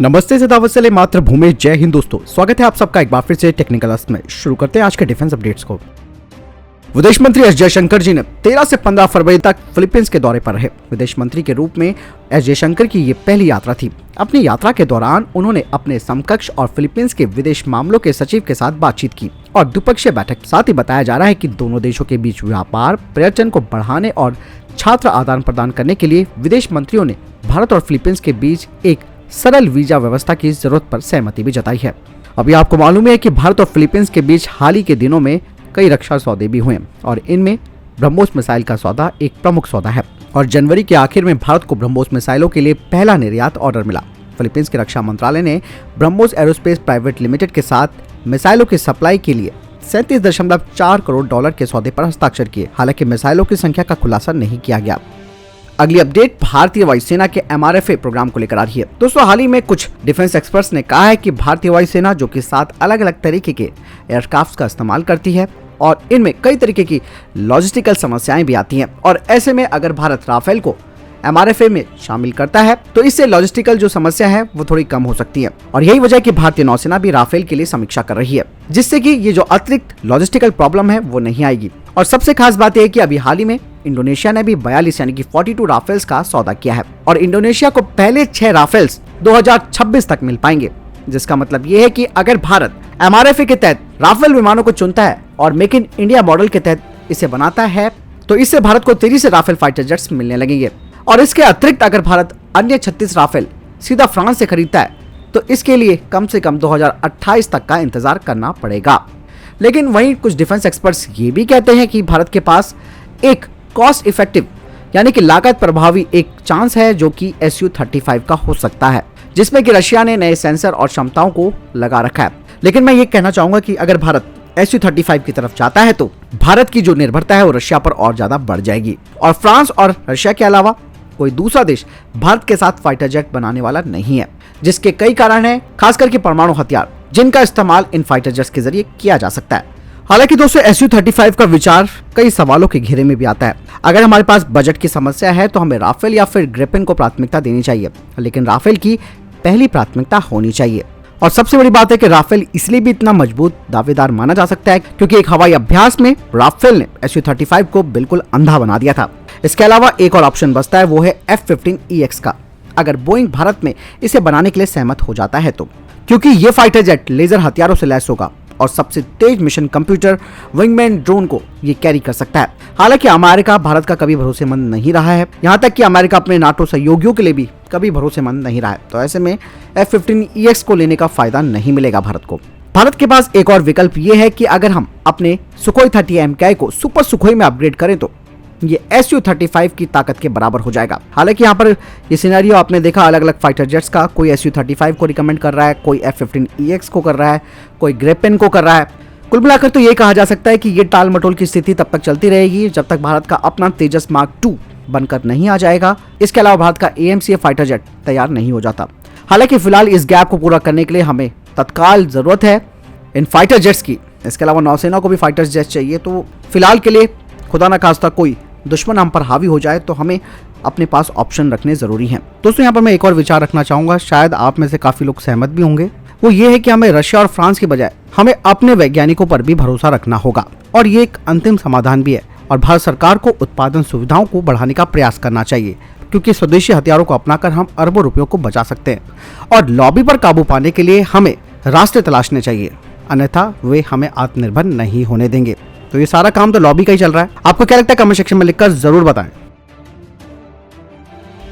नमस्ते से दावत से मातृभूमि। जय हिंद दोस्तों, स्वागत है आप सबका एक बार फिर से टेक्निकल अस्त्र में। शुरू करते हैं आज के डिफेंस अपडेट्स को। विदेश मंत्री एस जयशंकर जी ने 13 से 15 फरवरी तक फिलीपींस के दौरे पर रहे। विदेश मंत्री के रूप में एस जयशंकर की ये पहली यात्रा थी। अपनी यात्रा के दौरान उन्होंने अपने समकक्ष और फिलीपींस के विदेश मामलों के सचिव के साथ बातचीत की और द्विपक्षीय बैठक। साथ ही बताया जा रहा है कि दोनों देशों के बीच व्यापार, पर्यटन को बढ़ाने और छात्र आदान प्रदान करने के लिए विदेश मंत्रियों ने भारत और फिलीपींस के बीच एक सरल वीजा व्यवस्था की जरूरत पर सहमति भी जताई है। अभी आपको मालूम है कि भारत और फिलीपींस के बीच हाल ही के दिनों में कई रक्षा सौदे भी हुए और इनमें ब्रह्मोस मिसाइल का सौदा एक प्रमुख सौदा है और जनवरी के आखिर में भारत को ब्रह्मोस मिसाइलों के लिए पहला निर्यात ऑर्डर मिला। फिलीपींस के रक्षा मंत्रालय ने ब्रह्मोस एरोस्पेस प्राइवेट लिमिटेड के साथ मिसाइलों की सप्लाई के लिए 37.4 करोड़ डॉलर के सौदे पर हस्ताक्षर किए। हालांकि मिसाइलों की संख्या का खुलासा नहीं किया गया। अगली अपडेट भारतीय वायुसेना के MRFA प्रोग्राम को लेकर आ रही है। दोस्तों, हाल ही में कुछ डिफेंस एक्सपर्ट्स ने कहा है कि भारतीय वायुसेना जो कि 7 अलग अलग तरीके के एयरक्राफ्ट का इस्तेमाल करती है और इनमें कई तरीके की लॉजिस्टिकल समस्याएं भी आती हैं और ऐसे में अगर भारत राफेल को MRFA में शामिल करता है तो इससे लॉजिस्टिकल जो समस्या है वो थोड़ी कम हो सकती है और यही वजह है कि भारतीय नौसेना भी राफेल के लिए समीक्षा कर रही है, जिससे कि ये जो अतिरिक्त लॉजिस्टिकल प्रॉब्लम है वो नहीं आएगी। और सबसे खास बात यह है कि अभी हाल ही में इंडोनेशिया ने भी 42 यानी कि 42 राफेल्स का सौदा किया है और इंडोनेशिया को पहले 6 राफेल्स 2026 तक मिल पाएंगे, जिसका मतलब ये है कि अगर भारत MRFA के तहत राफेल विमानों को चुनता है और मेक इन इंडिया मॉडल के तहत इसे बनाता है तो इससे भारत को 30 से राफेल फाइटर जेट्स मिलने लगेंगे। और इसके अतिरिक्त अगर भारत अन्य 36 राफेल सीधा फ्रांस से खरीदता है तो इसके लिए कम से कम 2028 तक का इंतजार करना पड़ेगा। लेकिन वहीं कुछ डिफेंस एक्सपर्ट्स ये भी कहते हैं कि भारत के पास एक कॉस्ट इफेक्टिव यानी कि लागत प्रभावी एक चांस है जो कि Su-35 का हो सकता है, जिसमें कि रशिया ने नए सेंसर और क्षमताओं को लगा रखा है। लेकिन मैं ये कहना चाहूंगा कि अगर भारत Su-35 की तरफ जाता है तो भारत की जो निर्भरता है वो रशिया पर और ज्यादा बढ़ जाएगी और फ्रांस और रशिया के अलावा कोई दूसरा देश भारत के साथ फाइटर जेट बनाने वाला नहीं है, जिसके कई कारण हैं, खास करके परमाणु हथियार जिनका इस्तेमाल इन फाइटर जेट्स के जरिए किया जा सकता है। हालांकि दोस्तों, Su-35 का विचार कई सवालों के घेरे में भी आता है। अगर हमारे पास बजट की समस्या है तो हमें राफेल या फिर ग्रिपेन को प्राथमिकता देनी चाहिए, लेकिन राफेल की पहली प्राथमिकता होनी चाहिए। और सबसे बड़ी बात है कि राफेल इसलिए भी इतना मजबूत दावेदार माना जा सकता है क्योंकि एक हवाई अभ्यास में राफेल ने Su-35 को बिल्कुल अंधा बना दिया था। इसके अलावा एक और ऑप्शन बचता है, वो है F-15EX का। अगर बोइंग भारत में इसे बनाने के लिए सहमत हो जाता है तो, क्योंकि ये फाइटर जेट लेजर हथियारों से लैस होगा और सबसे तेज मिशन कंप्यूटर विंगमैन ड्रोन को ये कैरी कर सकता है। हालांकि अमेरिका भारत का कभी भरोसेमंद नहीं रहा है, यहाँ तक कि अमेरिका अपने नाटो सहयोगियों के लिए भी कभी भरोसेमंद नहीं रहा है। तो ऐसे में F-15EX को लेने का फायदा नहीं मिलेगा भारत को। भारत के पास एक और विकल्प ये है कि अगर हम अपने सुखोई 30 MKI को सुपर सुखोई में अपग्रेड करें तो ये Su-35 की ताकत के बराबर हो जाएगा। हालांकि यहाँ पर ये सिनेरियो आपने देखा अलग अलग फाइटर जेट्स का, कोई Su-35 को रिकमेंड कर रहा है, कोई F-15EX को कर रहा है, कोई ग्रिपेन को कर रहा है। कुल मिलाकर तो ये कहा जा सकता है कि ये टाल मटोल की स्थिति तब तक चलती रहेगी जब तक भारत का अपना तेजस मार्क 2 बनकर नहीं आ जाएगा। इसके अलावा भारत का AMCA फाइटर जेट तैयार नहीं हो जाता। हालांकि फिलहाल इस गैप को पूरा करने के लिए हमें तत्काल जरूरत है इन फाइटर जेट्स की। इसके अलावा नौसेना को भी फाइटर जेट्स चाहिए। तो फिलहाल के लिए खुदा न खास्ता कोई दुश्मन हम पर हावी हो जाए तो हमें अपने पास ऑप्शन रखने जरूरी हैं। दोस्तों, यहाँ पर मैं एक और विचार रखना चाहूंगा, शायद आप में से काफी लोग सहमत भी होंगे। वो ये है कि हमें रशिया और फ्रांस के बजाय हमें अपने वैज्ञानिकों पर भी भरोसा रखना होगा और ये एक अंतिम समाधान भी है। और भारत सरकार को उत्पादन सुविधाओं को बढ़ाने का प्रयास करना चाहिए क्योंकि स्वदेशी हथियारों को अपनाकर हम अरबों रुपयों को बचा सकते हैं। और लॉबी पर काबू पाने के लिए हमें रास्ते तलाशने चाहिए, अन्यथा वे हमें आत्मनिर्भर नहीं होने देंगे। तो ये सारा काम तो लॉबी का ही चल रहा है। आपको क्या लगता है कमेंट सेक्शन में लिखकर जरूर बताएं।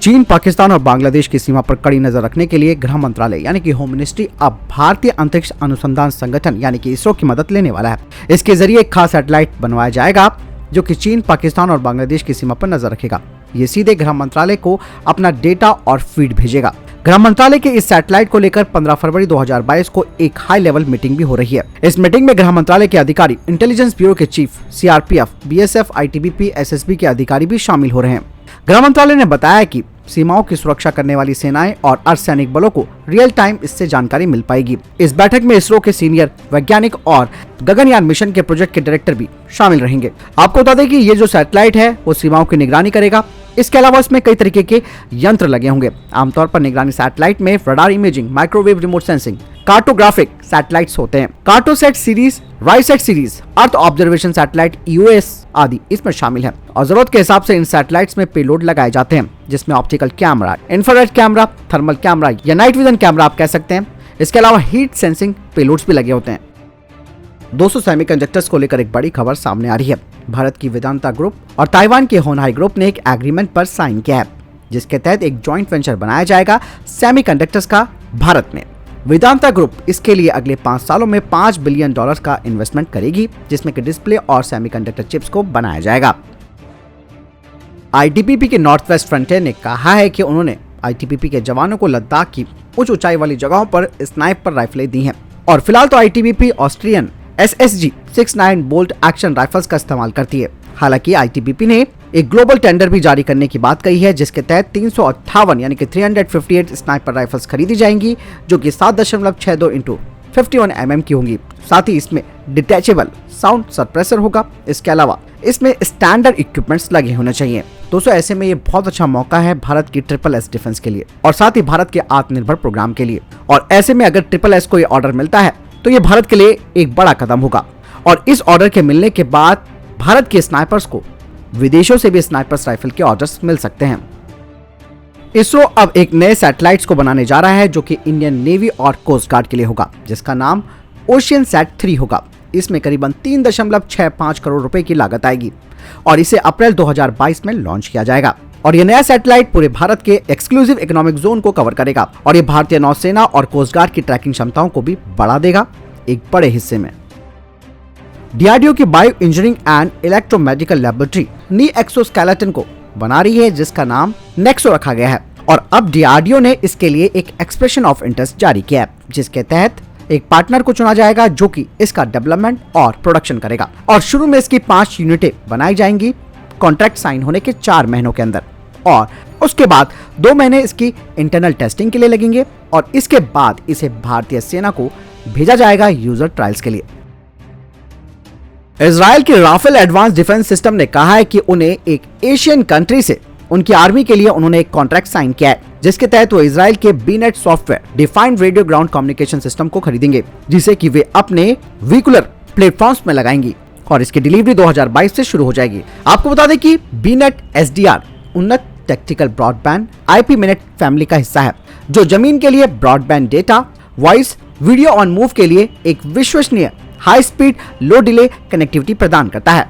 चीन, पाकिस्तान और बांग्लादेश की सीमा पर कड़ी नजर रखने के लिए गृह मंत्रालय यानी कि होम मिनिस्ट्री अब भारतीय अंतरिक्ष अनुसंधान संगठन यानी कि इसरो की मदद लेने वाला है। इसके जरिए एक खास सैटेलाइट बनवाया जाएगा जो कि चीन, पाकिस्तान और बांग्लादेश की सीमा पर नजर रखेगा। ये सीधे गृह मंत्रालय को अपना डेटा और फीड भेजेगा। गृह मंत्रालय के इस सैटेलाइट को लेकर 15 फरवरी 2022 को एक हाई लेवल मीटिंग भी हो रही है। इस मीटिंग में गृह मंत्रालय के अधिकारी, इंटेलिजेंस ब्यूरो के chief, CRPF, BSF, ITBP, SSB के अधिकारी भी शामिल हो रहे हैं। गृह मंत्रालय ने बताया कि सीमाओं की सुरक्षा करने वाली सेनाएं और अर्धसैनिक बलों को रियल टाइम इससे जानकारी मिल पाएगी। इस बैठक में इसरो के सीनियर वैज्ञानिक और गगनयान मिशन के प्रोजेक्ट के डायरेक्टर भी शामिल रहेंगे। आपको बता दें कि ये जो सैटेलाइट है वो सीमाओं की निगरानी करेगा। इसके अलावा इसमें कई तरीके के यंत्र लगे होंगे। आमतौर पर निगरानी सैटेलाइट में radar imaging, microwave remote sensing, cartographic satellites होते हैं। Cartosat series, RISAT series, earth observation satellite EOS आदि इसमें शामिल है। और जरूरत के हिसाब से इन सैटेलाइट्स में पेलोड लगाए जाते हैं, जिसमें optical camera, infrared camera, thermal camera या नाइट विजन कैमरा आप कह सकते हैं। इसके अलावा हीट सेंसिंग पेलोड्स भी लगे होते हैं। दोस्तों, सेमीकंडक्टर्स को लेकर एक बड़ी खबर सामने आ रही है। भारत की वेदांता ग्रुप और ताइवान के होनहाई ग्रुप ने एक एग्रीमेंट पर साइन किया है, जिसके तहत एक जॉइंट वेंचर बनाया जाएगा सेमीकंडक्टर्स का भारत में। वेदांता ग्रुप इसके लिए अगले 5 सालों में $5 बिलियन का इन्वेस्टमेंट करेगी, जिसमें कि डिस्प्ले और सेमीकंडक्टर चिप्स को बनाया जाएगा। ITBP के नॉर्थ वेस्ट फ्रंटियर ने कहा है कि उन्होंने ITBP के जवानों को लद्दाख की उच्च ऊंचाई वाली जगहों पर स्नाइपर राइफलें दी हैं। और फिलहाल तो ITBP Austrian SSG 69 bolt action rifles का इस्तेमाल करती है। हालांकि ITBP ने एक ग्लोबल टेंडर भी जारी करने की बात कही है, जिसके तहत 358 यानी कि 358 स्नाइपर राइफल्स खरीदी जाएंगी, जो कि 7.62 × 51 mm की होंगी। साथ ही इसमें डिटैचेबल साउंड सप्रेसर होगा। इसके अलावा इसमें स्टैंडर्ड इक्विपमेंट्स लगे होने चाहिए। दोस्तों, ऐसे में ये बहुत अच्छा मौका है भारत की SSS डिफेंस के लिए और साथ ही भारत के आत्मनिर्भर प्रोग्राम के लिए। और ऐसे में अगर SSS को ये ऑर्डर मिलता है तो ये भारत के लिए एक बड़ा कदम होगा। और इस ऑर्डर के मिलने के बाद भारत के स्नाइपर्स को विदेशों से भी स्नाइपर्स राइफल के ऑर्डर्स मिल सकते हैं। इसरो अब एक नए सैटेलाइट्स को बनाने जा रहा है, जो कि इंडियन नेवी और कोस्ट गार्ड के लिए होगा, जिसका नाम OceanSat-3 होगा। इसमें करीबन 3.65 करोड़ रुपए की लागत आएगी और इसे अप्रैल 2022 में लॉन्च किया जाएगा। और ये नया सैटेलाइट पूरे भारत के एक्सक्लूसिव इकोनॉमिक जोन को कवर करेगा और ये भारतीय नौसेना और कोस्ट गार्ड की ट्रैकिंग क्षमताओं को भी बढ़ा देगा एक बड़े हिस्से में। DRDO की bio engineering and electromedical laboratory knee exoskeleton को बना रही है, जिसका नाम नेक्सो रखा गया है। और अब DRDO ने इसके लिए एक एक्सप्रेशन ऑफ इंटरेस्ट जारी किया है, जिसके तहत एक पार्टनर को चुना जाएगा जो कि इसका डेवलपमेंट और प्रोडक्शन करेगा। और शुरू में इसकी 5 यूनिटें बनाई जाएंगी कॉन्ट्रैक्ट साइन होने के 4 महीनों के अंदर, और उसके बाद 2 महीने इसकी इंटरनल टेस्टिंग के लिए लगेंगे और इसके बाद इसे भारतीय सेना को भेजा जाएगा यूजर ट्रायल्स के लिए। इजराइल की राफेल एडवांस डिफेंस सिस्टम ने कहा है कि उन्हें एक एशियन कंट्री से उनकी आर्मी के लिए उन्होंने एक कॉन्ट्रैक्ट साइन किया है, जिसके तहत वो इजराइल के BNET software defined radio ground communication system को खरीदेंगे, जिसे कि वे अपने व्हीकुलर प्लेटफॉर्म्स में लगाएंगी और इसकी डिलीवरी 2022 से शुरू हो जाएगी। आपको बता दें कि बीनेट SDR उन्नत tactical broadband IP minute family का हिस्सा है, जो जमीन के लिए broadband data, voice, video on move के लिए एक विश्वसनीय हाई स्पीड लो डिले कनेक्टिविटी प्रदान करता है।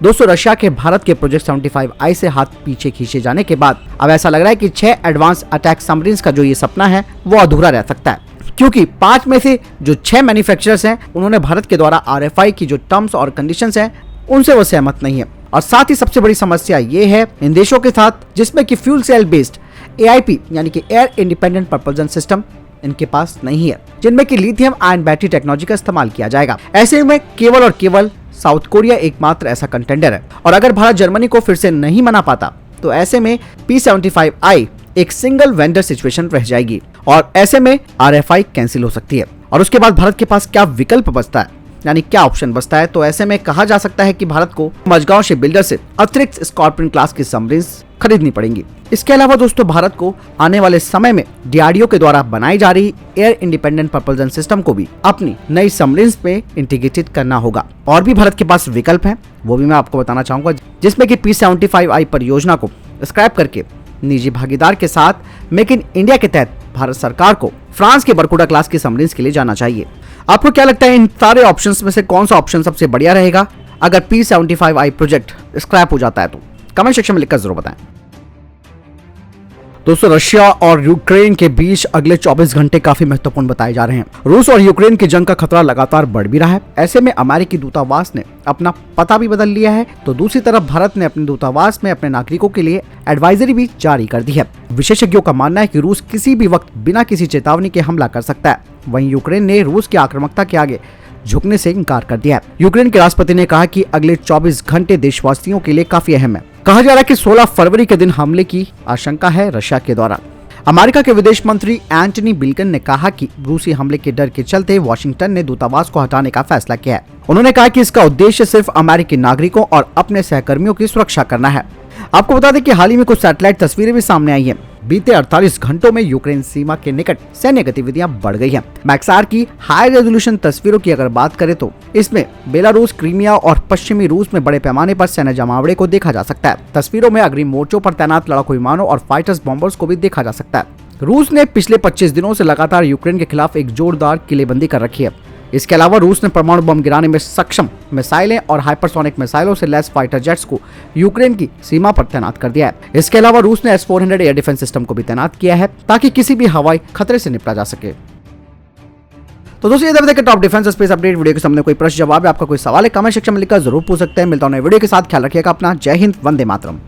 दोस्तों, रशिया के भारत के प्रोजेक्ट 75I से हाथ पीछे खींचे जाने के बाद अब ऐसा लग रहा है कि 6 एडवांस अटैक सबमरीन्स का जो ये सपना है वो अधूरा रह सकता है, क्योंकि 5 में से जो 6 मैन्युफैक्चरर्स हैं उन्होंने भारत के द्वारा RFI की जो टर्म्स और कंडीशंस हैं उनसे वो सहमत नहीं है। और साथ ही सबसे बड़ी समस्या ये है इन देशों के साथ, जिसमें कि फ्यूल सेल बेस्ड AIP यानी कि एयर इंडिपेंडेंट प्रपल्शन सिस्टम इनके पास नहीं है, जिनमें कि लिथियम आयन बैटरी टेक्नोलॉजी का इस्तेमाल किया जाएगा। ऐसे में केवल और केवल साउथ कोरिया एकमात्र ऐसा कंटेंडर है। और अगर भारत जर्मनी को फिर से नहीं मना पाता तो ऐसे में P75I एक सिंगल वेंडर सिचुएशन रह जाएगी और ऐसे में RFI कैंसिल हो सकती है। और उसके बाद भारत के पास क्या विकल्प बचता है, यानी क्या ऑप्शन बचता है, तो ऐसे में कहा जा सकता है कि भारत को मजगांव शिप बिल्डर से अतिरिक्त स्कॉर्पियन क्लास की सबमरीन्स खरीदनी पड़ेंगी। इसके अलावा दोस्तों, भारत को आने वाले समय में DRDO के द्वारा बनाई जा रही एयर इंडिपेंडेंट प्रपल्शन सिस्टम को भी अपनी नई सबमरीन्स में इंटीग्रेटेड करना होगा। और भी भारत के पास विकल्प हैं, वो भी मैं आपको बताना चाहूंगा, जिसमें कि P75I परियोजना को स्क्रैप करके निजी भागीदार के साथ मेक इन इंडिया के तहत भारत सरकार को फ्रांस के बरकुडा क्लास की सबमरीन्स के लिए जाना चाहिए। आपको क्या लगता है इन सारे ऑप्शंस में से कौन सा ऑप्शन सबसे बढ़िया रहेगा अगर P75I प्रोजेक्ट स्क्रैप हो जाता है? तो कमेंट सेक्शन में लिखकर जरूर बताएं। दोस्तों, रशिया और यूक्रेन के बीच अगले 24 घंटे काफी महत्वपूर्ण बताए जा रहे हैं। रूस और यूक्रेन की जंग का खतरा लगातार बढ़ भी रहा है। ऐसे में अमेरिकी दूतावास ने अपना पता भी बदल लिया है, तो दूसरी तरफ भारत ने अपने दूतावास में अपने नागरिकों के लिए एडवाइजरी भी जारी कर दी है। विशेषज्ञों का मानना है कि रूस किसी भी वक्त बिना किसी चेतावनी के हमला कर सकता है। वहीं यूक्रेन ने रूस की आक्रामकता के आगे झुकने से इनकार कर दिया है। यूक्रेन के राष्ट्रपति ने कहा कि अगले 24 घंटे देशवासियों के लिए काफी अहम है कहा जा रहा है कि 16 फरवरी के दिन हमले की आशंका है रशिया के द्वारा। अमेरिका के विदेश मंत्री एंटनी ब्लिंकन ने कहा कि रूसी हमले के डर के चलते वॉशिंगटन ने दूतावास को हटाने का फैसला किया है। उन्होंने कहा कि इसका उद्देश्य सिर्फ अमेरिकी नागरिकों और अपने सहकर्मियों की सुरक्षा करना है। आपको बता दें कि हाल ही में कुछ सैटेलाइट तस्वीरें भी सामने आई हैं। बीते 48 घंटों में यूक्रेन सीमा के निकट सैन्य गतिविधियां बढ़ गई हैं। मैक्सार की हाई रेजोल्यूशन तस्वीरों की अगर बात करें तो इसमें बेलारूस, क्रीमिया और पश्चिमी रूस में बड़े पैमाने पर सैन्य जमावड़े को देखा जा सकता है। तस्वीरों में अग्रिम मोर्चों पर तैनात लड़ाकू विमानों और फाइटर्स बॉम्बर्स को भी देखा जा सकता है। रूस ने पिछले 25 दिनों से लगातार यूक्रेन के खिलाफ एक जोरदार किलेबंदी कर रखी है। इसके अलावा रूस ने परमाणु बम गिराने में सक्षम मिसाइलें और हाइपरसोनिक मिसाइलों से लैस फाइटर जेट्स को यूक्रेन की सीमा पर तैनात कर दिया है। इसके अलावा रूस ने S-400 एयर डिफेंस सिस्टम को भी तैनात किया है ताकि किसी भी हवाई खतरे से निपटा जा सके। तो दोस्तों ये देखिए top defence space update video के सामने कोई प्रश्न जवाब है, आपका कोई सवाल है कमेंट सेक्शन में लिखकर जरूर पूछ सकते हैं। मिलता हूं नए वीडियो के साथ, ख्याल रखिएगा अपना। जय हिंद, वंदे मातरम।